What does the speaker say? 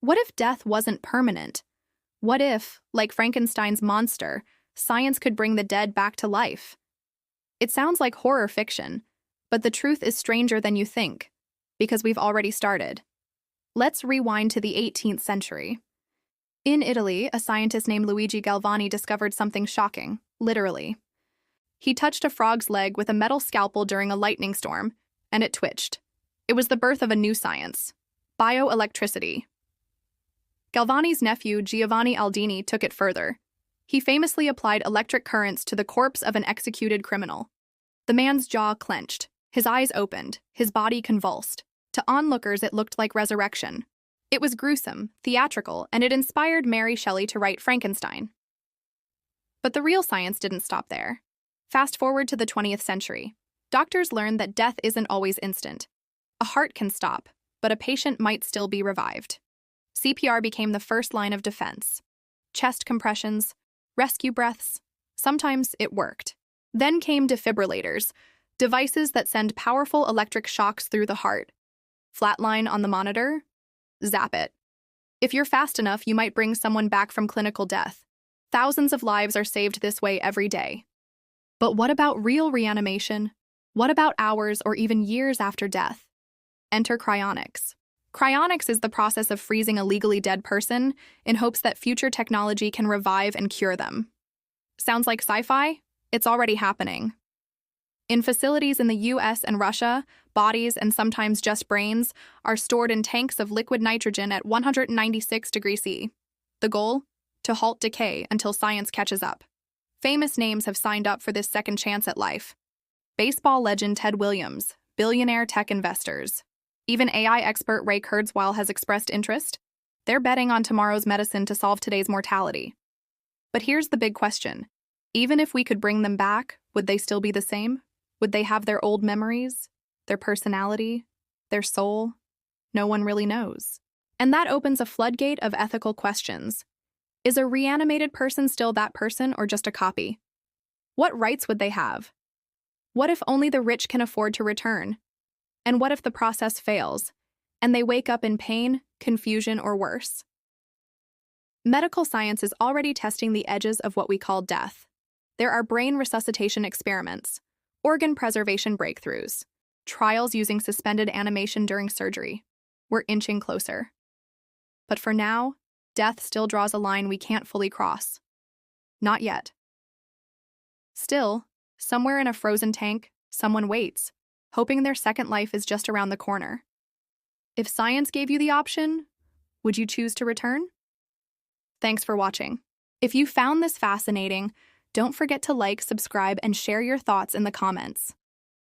What if death wasn't permanent? What if, like Frankenstein's monster, science could bring the dead back to life? It sounds like horror fiction, but the truth is stranger than you think, because we've already started. Let's rewind to the 18th century. In Italy, a scientist named Luigi Galvani discovered something shocking, literally. He touched a frog's leg with a metal scalpel during a lightning storm, and it twitched. It was the birth of a new science: bioelectricity. Galvani's nephew, Giovanni Aldini, took it further. He famously applied electric currents to the corpse of an executed criminal. The man's jaw clenched, his eyes opened, his body convulsed. To onlookers, it looked like resurrection. It was gruesome, theatrical, and it inspired Mary Shelley to write Frankenstein. But the real science didn't stop there. Fast forward to the 20th century. Doctors learned that death isn't always instant. A heart can stop, but a patient might still be revived. CPR became the first line of defense. Chest compressions, rescue breaths. Sometimes it worked. Then came defibrillators, devices that send powerful electric shocks through the heart. Flatline on the monitor? Zap it. If you're fast enough, you might bring someone back from clinical death. Thousands of lives are saved this way every day. But what about real reanimation? What about hours or even years after death? Enter cryonics. Cryonics is the process of freezing a legally dead person in hopes that future technology can revive and cure them. Sounds like sci-fi? It's already happening. In facilities in the US and Russia, bodies, and sometimes just brains, are stored in tanks of liquid nitrogen at 196 degrees C. The goal? To halt decay until science catches up. Famous names have signed up for this second chance at life. Baseball legend Ted Williams, billionaire tech investors. Even AI expert Ray Kurzweil has expressed interest. They're betting on tomorrow's medicine to solve today's mortality. But here's the big question. Even if we could bring them back, would they still be the same? Would they have their old memories, their personality, their soul? No one really knows. And that opens a floodgate of ethical questions. Is a reanimated person still that person or just a copy? What rights would they have? What if only the rich can afford to return? And what if the process fails, and they wake up in pain, confusion, or worse? Medical science is already testing the edges of what we call death. There are brain resuscitation experiments, organ preservation breakthroughs, trials using suspended animation during surgery. We're inching closer. But for now, death still draws a line we can't fully cross. Not yet. Still, somewhere in a frozen tank, someone waits, hoping their second life is just around the corner. If science gave you the option, would you choose to return? Thanks for watching. If you found this fascinating, don't forget to like, subscribe, and share your thoughts in the comments.